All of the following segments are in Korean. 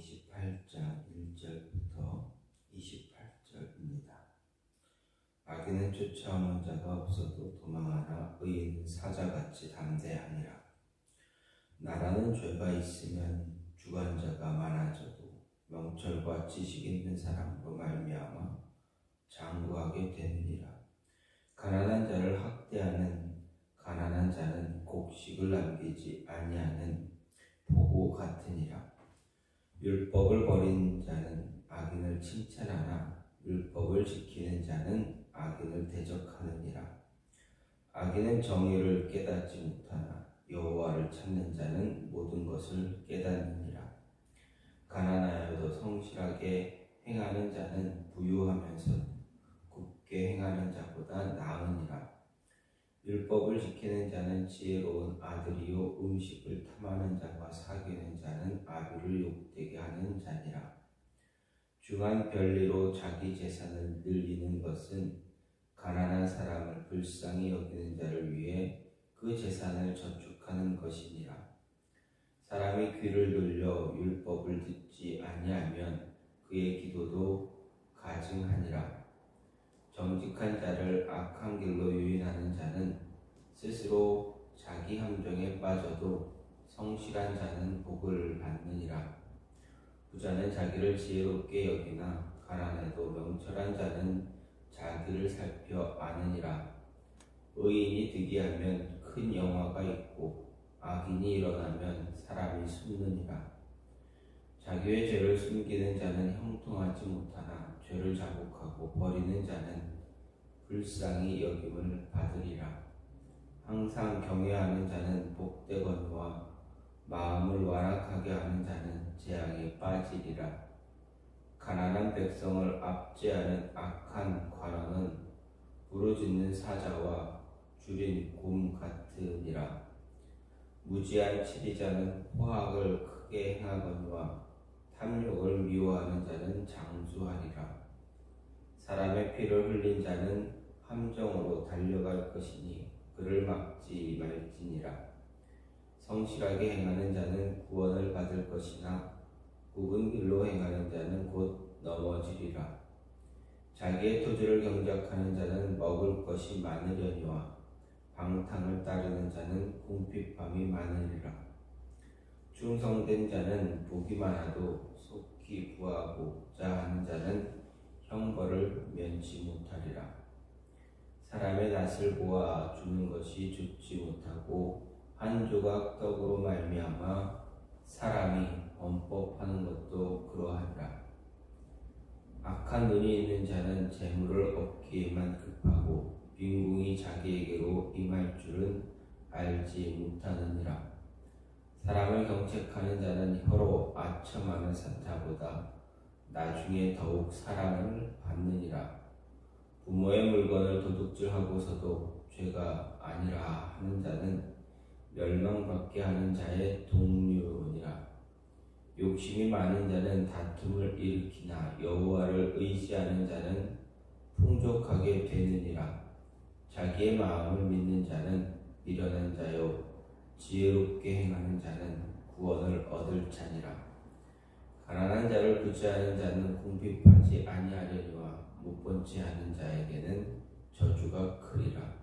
28장 1절부터 28절입니다. 악인은 쫓아오는 자가 없어도 도망하나 의인은 사자같이 담대하니라. 나라는 죄가 있으면 주관자가 많아져도 명철과 지식 있는 사람으로 말미암아 장구하게 되느니라. 가난한 자를 학대하는 가난한 자는 곡식을 남기지 아니하는 보고 같으니라. 율법을 버린 자는 악인을 칭찬하나 율법을 지키는 자는 악인을 대적하느니라. 악인은 정의를 깨닫지 못하나 여호와를 찾는 자는 모든 것을 깨닫느니라. 가난하여도 성실하게 행하는 자는 부유하면서 굽게 행하는 자보다 나으니라. 율법을 지키는 자는 지혜로운 아들이요 음식을 탐하는 자와 사귀는 자는 아비를 욕되게 하는 자니라. 중한 별리로 자기 재산을 늘리는 것은 가난한 사람을 불쌍히 여기는 자를 위해 그 재산을 저축하는 것이니라. 사람이 귀를 돌려 율법을 듣지 아니하면 그의 기도도 가증하니라. 정직한 자를 악한 길로 유인하는 자는 스스로 자기 함정에 빠져도 성실한 자는 복을 받느니라. 부자는 자기를 지혜롭게 여기나 가난해도 명철한 자는 자기를 살펴 아느니라. 의인이 득이하면 큰 영화가 있고 악인이 일어나면 사람이 숨느니라. 자기의 죄를 숨기는 자는 형통하지 못하나 죄를 자복하고 버리는 자는 불쌍히 여김을 받으리라. 항상 경외하는 자는 복되거니와 마음을 완악하게 하는 자는 재앙에 빠지리라. 가난한 백성을 압제하는 악한 관원은 부르짖는 사자와 줄인 곰 같으니라. 무지한 치리자는 포악을 크게 행하거니와 탐욕을 미워하는 자는 장수하리라. 사람의 피를 흘린 자는 함정으로 달려갈 것이니 그를 막지 말지니라. 성실하게 행하는 자는 구원을 받을 것이나 굽은 길로 행하는 자는 곧 넘어지리라. 자기의 토지를 경작하는 자는 먹을 것이 많으려니와 방탕을 따르는 자는 궁핍함이 많으리라. 충성된 자는 복이 많아도 속히 구하고자 하는 자는 형벌을 면치 못하리라. 사람의 낯을 보아 주는 것이 좋지 못하고 한 조각 떡으로 말미암아 사람이 범법하는 것도 그러하리라. 악한 눈이 있는 자는 재물을 얻기에만 급하고 빈궁이 자기에게로 임할 줄은 알지 못하느니라. 사람을 경책하는 자는 혀로 아첨하는 사자보다 나중에 더욱 사랑을 받느니라. 부모의 물건을 도둑질하고서도 죄가 아니라 하는 자는 멸망받게 하는 자의 동류니라. 욕심이 많은 자는 다툼을 일으키나 여호와를 의지하는 자는 풍족하게 되느니라. 자기의 마음을 믿는 자는 미련한 자요 지혜롭게 행하는 자는 구원을 얻을 자니라. 가난한 자를 구제하는 자는 궁핍하지 아니하려니와 못본체 하는 자에게는 저주가 크리라.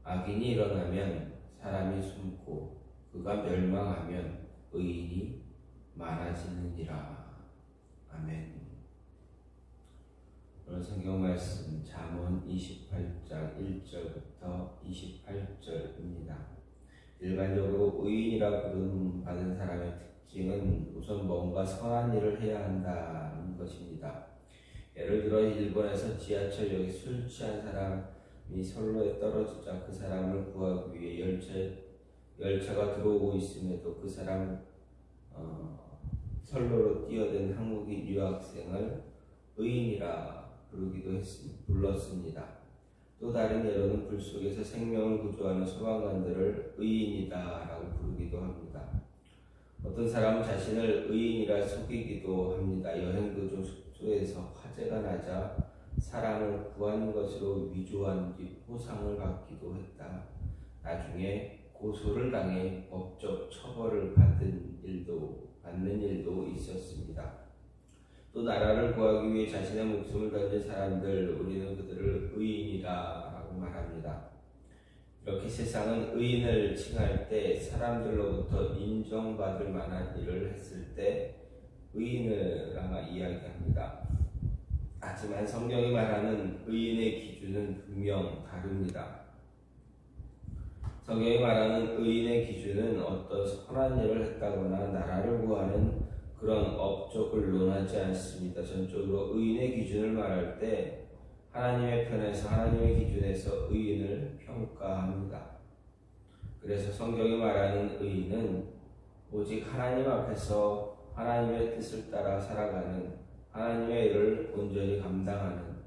악인이 일어나면 사람이 숨고 그가 멸망하면 의인이 많아지느니라. 아멘. 오늘 성경 말씀 잠언 28장 1절부터 28절입니다. 일반적으로 의인이라 부름받은 사람의 특징은 우선 뭔가 선한 일을 해야 한다는 것입니다. 예를 들어 일본에서 지하철역에 술 취한 사람이 선로에 떨어지자 그 사람을 구하기 위해 열차가 들어오고 있음에도 그 사람 선로로 뛰어든 한국인 유학생을 의인이라 불렀습니다. 또 다른 예로는 불 속에서 생명을 구조하는 소방관들을 의인이다라고 부르기도 합니다. 어떤 사람은 자신을 의인이라 속이기도 합니다. 여행 도중 숙소에서 화재가 나자 사람을 구한 것으로 위조한 뒤 포상을 받기도 했다. 나중에 고소를 당해 법적 처벌을 받는 받는 일도 있었습니다. 또 나라를 구하기 위해 자신의 목숨을 던진 사람들, 우리는 그들을 의인이라고 말합니다. 이렇게 세상은 의인을 칭할 때 사람들로부터 인정받을 만한 일을 했을 때 의인이라 이야기합니다. 하지만 성경이 말하는 의인의 기준은 분명 다릅니다. 성경이 말하는 의인의 기준은 어떤 선한 일을 했다거나 나라를 구하는 그런 업적을 논하지 않습니다. 전적으로 의인의 기준을 말할 때 하나님의 편에서 하나님의 기준에서 의인을 평가합니다. 그래서 성경이 말하는 의인은 오직 하나님 앞에서 하나님의 뜻을 따라 살아가는, 하나님의 일을 온전히 감당하는,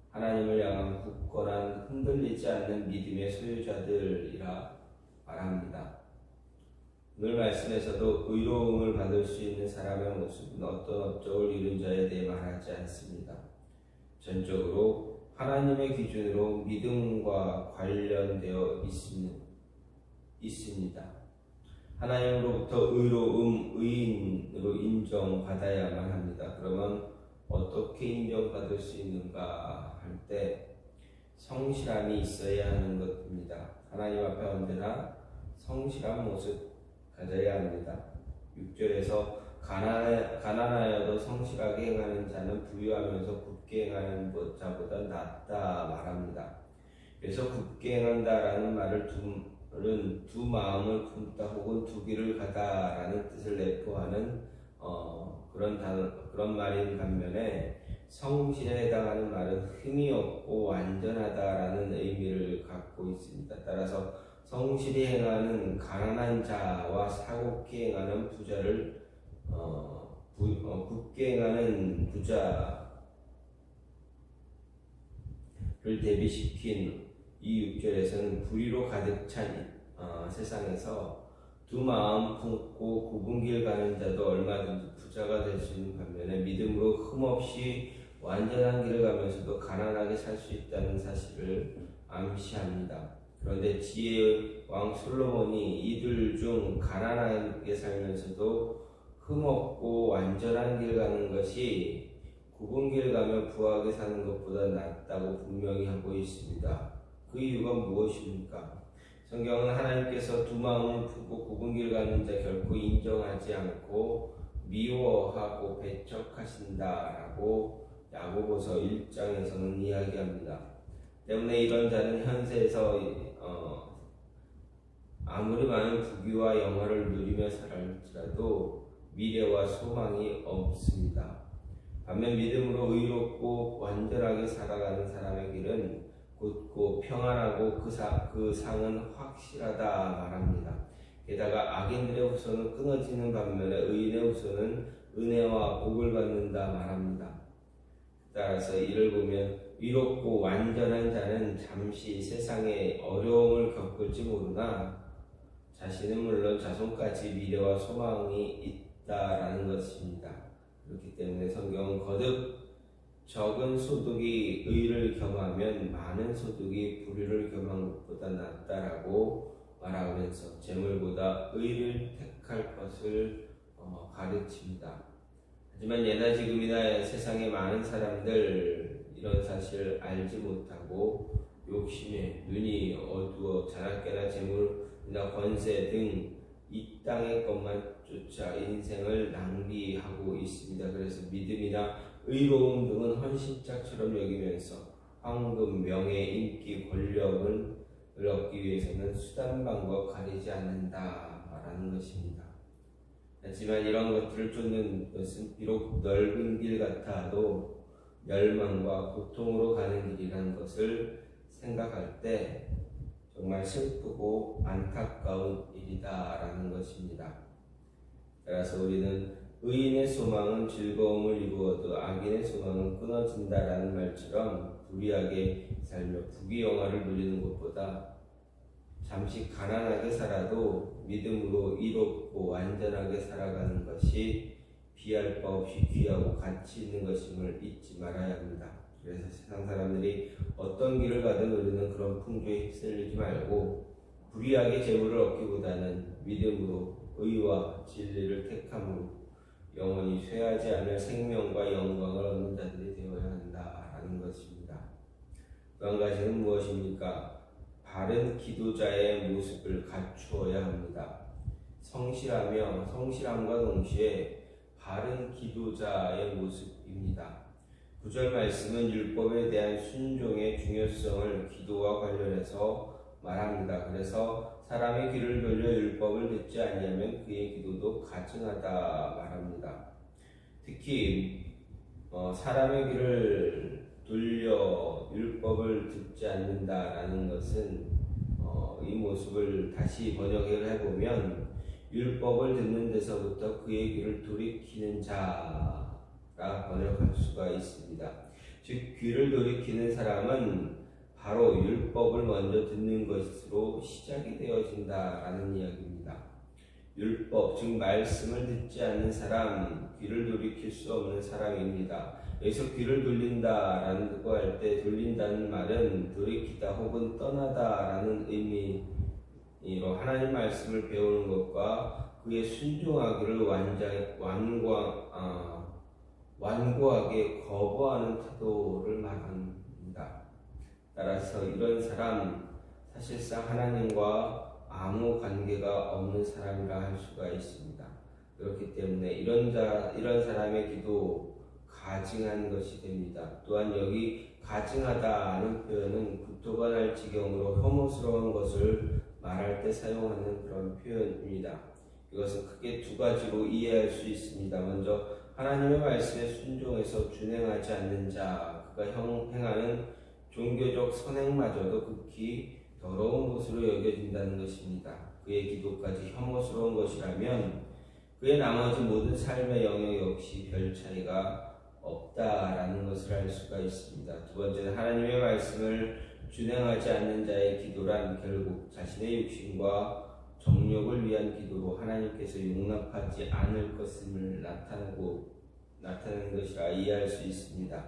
하나님을 향한 굳건한 흔들리지 않는 믿음의 소유자들이라 말합니다. 오늘 말씀에서도 의로움을 받을 수 있는 사람의 모습은 어떤 업적을 이룬 자에 대해 말하지 않습니다. 전적으로 하나님의 기준으로 믿음과 관련되어 있습니다. 하나님으로부터 의인으로 인정받아야만 합니다. 그러면 어떻게 인정받을 수 있는가 할 때 성실함이 있어야 하는 것입니다. 하나님 앞에 언제나 성실한 모습 가져야 합니다. 6절에서 가난하여도 성실하게 행하는 자는 부유하면서 굳게 행하는 자보다 낫다 말합니다. 그래서 굳게 행한다라는 말을 두 마음을 품다 혹은 두 길을 가다라는 뜻을 내포하는 그런 말인 반면에 성실에 해당하는 말은 흠이 없고 완전하다라는 의미를 갖고 있습니다. 따라서 성실히 행하는 가난한 자와 사곡히 행하는 부자를 굳게 행하는 부자를 대비시킨 이 6절에서는 불의로 가득 찬 세상에서 두 마음 품고 굽은 길 가는 자도 얼마든지 부자가 될 수 있는 반면에 믿음으로 흠없이 완전한 길을 가면서도 가난하게 살 수 있다는 사실을 암시합니다. 그런데 지혜의 왕 솔로몬이 이들 중 가난하게 살면서도 흠없고 완전한 길 가는 것이 굽은 길 가며 부하게 사는 것보다 낫다고 분명히 하고 있습니다. 그 이유가 무엇입니까? 성경은 하나님께서 두 마음을 품고 굽은 길 가는 자 결코 인정하지 않고 미워하고 배척하신다라고 야고보서 1장에서는 이야기합니다. 때문에 이런 자는 현세에서 아무리 많은 부귀와 영화를 누리며 살할지라도 미래와 소망이 없습니다. 반면 믿음으로 의롭고 완전하게 살아가는 사람의 길은 굳고 평안하고 그 상은 확실하다 말합니다. 게다가 악인들의 후손은 끊어지는 반면에 의인의 후손은 은혜와 복을 받는다 말합니다. 따라서 이를 보면 의롭고 완전한 자는 잠시 세상에 어려움을 겪을지 모르나 자신은 물론 자손까지 미래와 소망이 있다라는 것입니다. 그렇기 때문에 성경은 거듭 적은 소득이 의를 겸하면 많은 소득이 불의를 겸한 것보다 낫다라고 말하면서 재물보다 의를 택할 것을 가르칩니다. 하지만 예나 지금이나 세상의 많은 사람들 이런 사실을 알지 못하고 욕심에 눈이 어두워 자나깨나 재물이나 권세 등 이 땅의 것만 쫓아 인생을 낭비하고 있습니다. 그래서 믿음이나 의로움 등은 헌신짝처럼 여기면서 황금, 명예, 인기, 권력을 얻기 위해서는 수단 방법 가리지 않는다라는 것입니다. 하지만 이런 것들을 쫓는 것은 비록 넓은 길 같아도 멸망과 고통으로 가는 길이라는 것을 생각할 때 정말 슬프고 안타까운 일이다라는 것입니다. 따라서 우리는 의인의 소망은 즐거움을 이루어도 악인의 소망은 끊어진다라는 말처럼 불의하게 살며 부귀영화를 누리는 것보다 잠시 가난하게 살아도 믿음으로 이롭고 완전하게 살아가는 것이 비할 바 없이 귀하고 가치 있는 것임을 잊지 말아야 합니다. 그래서 세상 사람들이 어떤 길을 가든 우리는 그런 풍조에 휩쓸리지 말고 불의하게 재물을 얻기보다는 믿음으로 의와 진리를 택함으로 영원히 쇠하지 않을 생명과 영광을 얻는 자들이 되어야 한다라는 것입니다. 또 한 가지는 무엇입니까? 바른 기도자의 모습을 갖추어야 합니다. 성실함과 동시에 바른 기도자의 모습입니다. 9절 말씀은 율법에 대한 순종의 중요성을 기도와 관련해서 말합니다. 그래서 사람의 귀를 돌려 율법을 듣지 아니하면 그의 기도도 가증하다 말합니다. 특히 사람의 귀를 돌려 율법을 듣지 않는다라는 것은 이 모습을 다시 번역을 해보면 율법을 듣는 데서부터 그의 귀를 돌이키는 자라 번역할 수가 있습니다. 즉 귀를 돌이키는 사람은 바로 율법을 먼저 듣는 것으로 시작이 되어진다라는 이야기입니다. 율법, 즉 말씀을 듣지 않는 사람, 귀를 돌이킬 수 없는 사람입니다. 여기서 귀를 돌린다라는 거 할 때 돌린다는 말은 돌이키다 혹은 떠나다라는 의미로 하나님 말씀을 배우는 것과 그의 순종하기를 완고하게 거부하는 태도를 말합니다. 따라서 이런 사람 사실상 하나님과 아무 관계가 없는 사람이라 할 수가 있습니다. 그렇기 때문에 이런 사람의 기도 가증한 것이 됩니다. 또한 여기 가증하다는 표현은 구토가 날 지경으로 혐오스러운 것을 말할 때 사용하는 그런 표현입니다. 이것은 크게 두 가지로 이해할 수 있습니다. 먼저 하나님의 말씀에 순종해서 준행하지 않는 자, 그가 행하는 종교적 선행마저도 극히 더러운 것으로 여겨진다는 것입니다. 그의 기도까지 혐오스러운 것이라면 그의 나머지 모든 삶의 영역 역시 별 차이가 없다라는 것을 알 수가 있습니다. 두 번째는 하나님의 말씀을 준행하지 않는 자의 기도란 결국 자신의 육신과 정욕을 위한 기도로 하나님께서 용납하지 않을 것임을 나타내는 것이라 이해할 수 있습니다.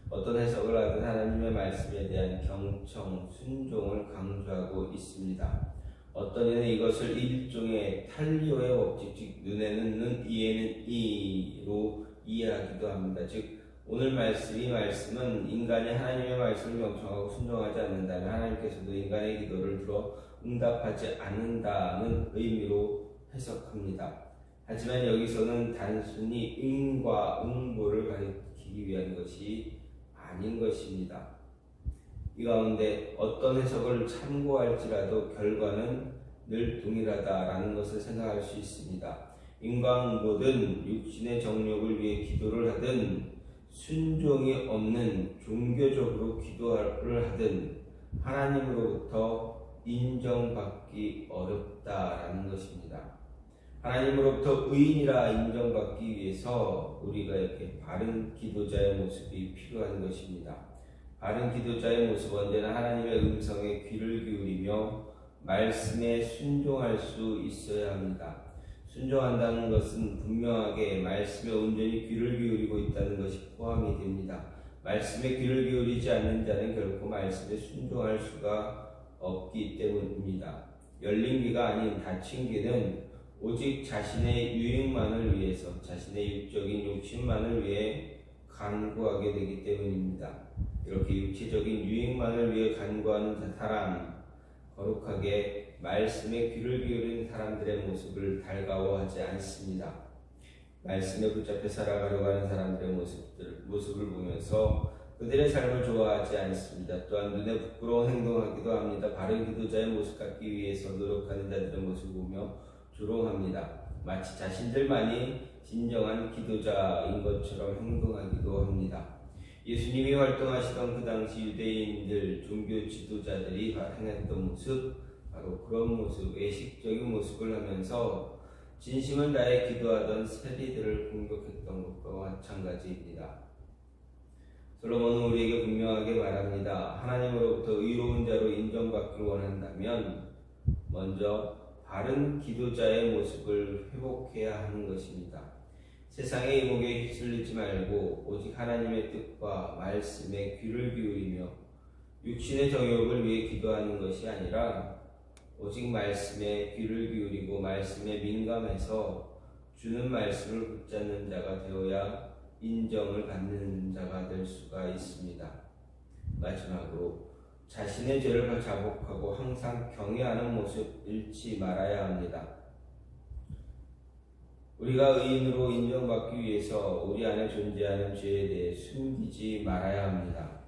어떤 해석을 하든 하나님의 말씀에 대한 경청, 순종을 강조하고 있습니다. 어떤 이는 이것을 일종의 탈리오의 법칙, 즉 눈에는 눈, 이에는 이로 이해하기도 합니다. 즉 오늘 이 말씀은 인간이 하나님의 말씀을 경청하고 순종하지 않는다면 하나님께서도 인간의 기도를 들어 응답하지 않는다는 의미로 해석합니다. 하지만 여기서는 단순히 응과 응보를 가리키기 위한 것이 아닌 것입니다. 이 가운데 어떤 해석을 참고할지라도 결과는 늘 동일하다라는 것을 생각할 수 있습니다. 인과응보든 육신의 정욕을 위해 기도를 하든 순종이 없는 종교적으로 기도를 하든 하나님으로부터 인정받기 어렵다라는 것입니다. 하나님으로부터 의인이라 인정받기 위해서 우리가 이렇게 바른 기도자의 모습이 필요한 것입니다. 바른 기도자의 모습 언제나 하나님의 음성에 귀를 기울이며 말씀에 순종할 수 있어야 합니다. 순종한다는 것은 분명하게 말씀에 온전히 귀를 기울이고 있다는 것이 포함이 됩니다. 말씀에 귀를 기울이지 않는 자는 결코 말씀에 순종할 수가 없기 때문입니다. 열린 귀가 아닌 닫힌 귀는 오직 자신의 유익만을 위해서, 자신의 육적인 욕심만을 위해 간구하게 되기 때문입니다. 이렇게 육체적인 유익만을 위해 간구하는 사람, 거룩하게 말씀에 귀를 기울이는 사람들의 모습을 달가워하지 않습니다. 말씀에 붙잡혀 살아가려고 하는 사람들의 모습을 보면서 그들의 삶을 좋아하지 않습니다. 또한 눈에 부끄러운 행동하기도 합니다. 바른 기도자의 모습 갖기 위해서 노력하는 자들의 모습을 보며 조롱합니다. 마치 자신들만이 진정한 기도자인 것처럼 행동하기도 합니다. 예수님이 활동하시던 그 당시 유대인들 종교 지도자들이 행했던 모습, 바로 그런 모습, 외식적인 모습을 하면서 진심을 다해 기도하던 세리들을 공격했던 것과 마찬가지입니다. 솔로몬은 우리에게 분명하게 말합니다. 하나님으로부터 의로운 자로 인정받기를 원한다면 먼저 바른 기도자의 모습을 회복해야 하는 것입니다. 세상의 이목에 휩쓸리지 말고 오직 하나님의 뜻과 말씀에 귀를 기울이며 육신의 정욕을 위해 기도하는 것이 아니라 오직 말씀에 귀를 기울이고 말씀에 민감해서 주는 말씀을 붙잡는 자가 되어야 인정을 받는 자가 될 수가 있습니다. 마지막으로 자신의 죄를 자복하고 항상 경외하는 모습 잃지 말아야 합니다. 우리가 의인으로 인정받기 위해서 우리 안에 존재하는 죄에 대해 숨기지 말아야 합니다.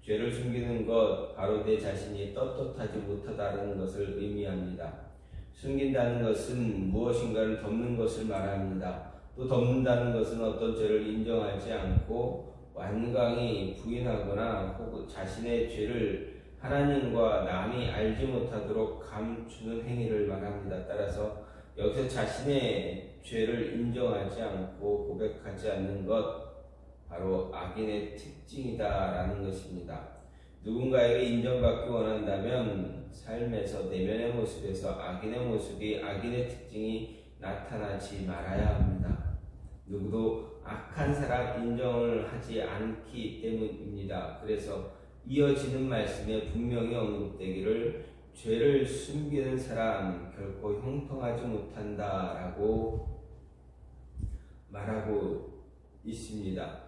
죄를 숨기는 것, 바로 내 자신이 떳떳하지 못하다는 것을 의미합니다. 숨긴다는 것은 무엇인가를 덮는 것을 말합니다. 또 덮는다는 것은 어떤 죄를 인정하지 않고 완강히 부인하거나 혹은 자신의 죄를 하나님과 남이 알지 못하도록 감추는 행위를 말합니다. 따라서 여기서 자신의 죄를 인정하지 않고 고백하지 않는 것, 바로 악인의 특징이다라는 것입니다. 누군가에게 인정받기 원한다면 삶에서 내면의 모습에서 악인의 모습이, 악인의 특징이 나타나지 말아야 합니다. 누구도 악한 사람 인정을 하지 않기 때문입니다. 그래서 이어지는 말씀에 분명히 언급되기를 죄를 숨기는 사람 결코 형통하지 못한다라고 말하고 있습니다.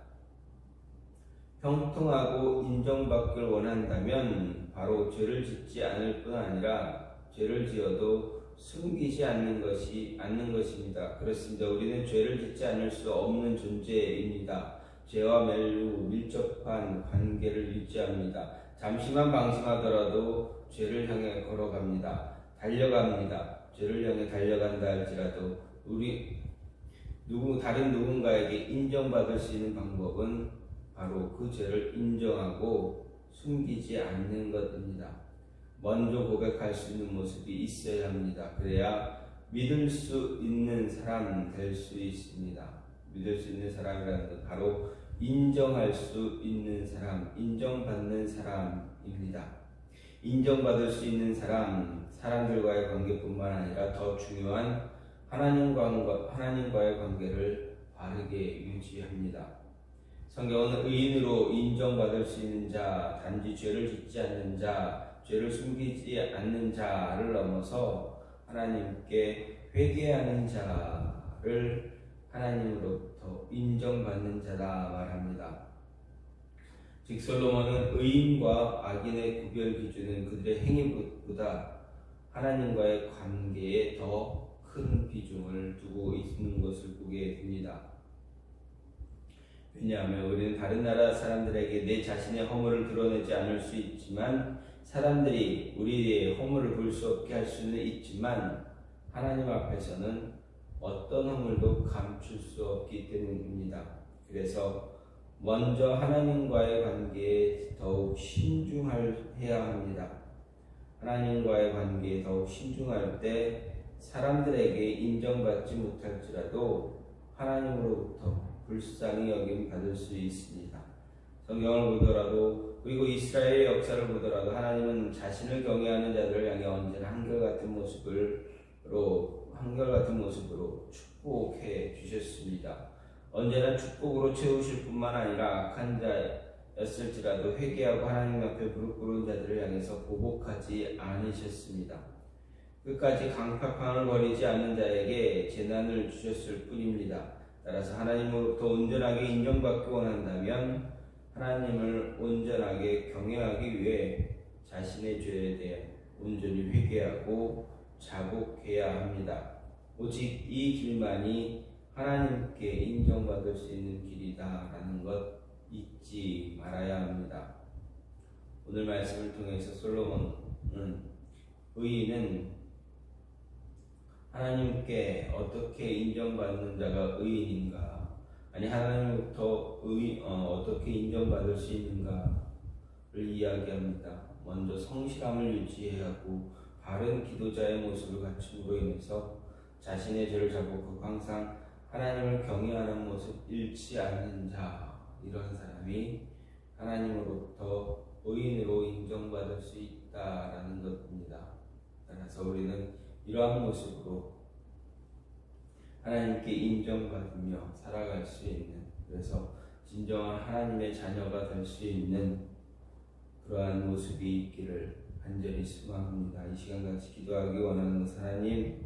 형통하고 인정받기를 원한다면 바로 죄를 짓지 않을 뿐 아니라 죄를 지어도 숨기지 않는 것입니다. 그렇습니다. 우리는 죄를 짓지 않을 수 없는 존재입니다. 죄와 매우 밀접한 관계를 유지합니다. 잠시만 방심하더라도 죄를 향해 걸어갑니다. 달려갑니다. 죄를 향해 달려간다 할지라도 다른 누군가에게 인정받을 수 있는 방법은 바로 그 죄를 인정하고 숨기지 않는 것입니다. 먼저 고백할 수 있는 모습이 있어야 합니다. 그래야 믿을 수 있는 사람 될 수 있습니다. 믿을 수 있는 사람이라는 것, 바로 인정할 수 있는 사람, 인정받는 사람입니다. 인정받을 수 있는 사람, 사람들과의 관계뿐만 아니라 더 중요한 하나님과의 관계를 바르게 유지합니다. 성경은 의인으로 인정받을 수 있는 자, 단지 죄를 짓지 않는 자, 죄를 숨기지 않는 자를 넘어서 하나님께 회개하는 자를 하나님으로부터 인정받는 자다 말합니다. 즉 솔로몬은 의인과 악인의 구별 기준은 그들의 행위보다 하나님과의 관계에 더 큰 비중을 두고 있는 것을 보게 됩니다. 왜냐하면 우리는 다른 나라 사람들에게 내 자신의 허물을 드러내지 않을 수 있지만, 사람들이 우리의 허물을 볼 수 없게 할 수는 있지만 하나님 앞에서는 어떤 허물도 감출 수 없기 때문입니다. 그래서 먼저 하나님과의 관계에 더욱 신중해야 합니다. 하나님과의 관계에 더욱 신중할 때 사람들에게 인정받지 못할지라도 하나님으로부터 불쌍히 여김 받을 수 있습니다. 성경을 보더라도, 그리고 이스라엘의 역사를 보더라도 하나님은 자신을 경외하는 자들을 향해 언제나 한결같은 모습으로 축복해 주셨습니다. 언제나 축복으로 채우실 뿐만 아니라 악한 자였을지라도 회개하고 하나님 앞에 무릎 꿇은 자들을 향해서 보복하지 않으셨습니다. 끝까지 강팍함을 버리지 않는 자에게 재난을 주셨을 뿐입니다. 따라서 하나님으로부터 온전하게 인정받기 원한다면 하나님을 온전하게 경외하기 위해 자신의 죄에 대해 온전히 회개하고 자복해야 합니다. 오직 이 길만이 하나님께 인정받을 수 있는 길이다라는 것 잊지 말아야 합니다. 오늘 말씀을 통해서 솔로몬은 의인은 하나님께 어떻게 인정받는 자가 의인인가, 아니 하나님부터 어떻게 인정받을 수 있는가를 이야기합니다. 먼저 성실함을 유지해야 하고 바른 기도자의 모습을 갖춤으로 인해서 자신의 죄를 자복하고 항상 하나님을 경외하는 모습 잃지 않는 자, 이런 사람이 하나님으로부터 의인으로 인정받을 수 있다라는 것입니다. 따라서 우리는 이러한 모습으로 하나님께 인정받으며 살아갈 수 있는, 그래서 진정한 하나님의 자녀가 될 수 있는 그러한 모습이 있기를 간절히 소망합니다. 이 시간 같이 기도하기 원하는 것, 하나님,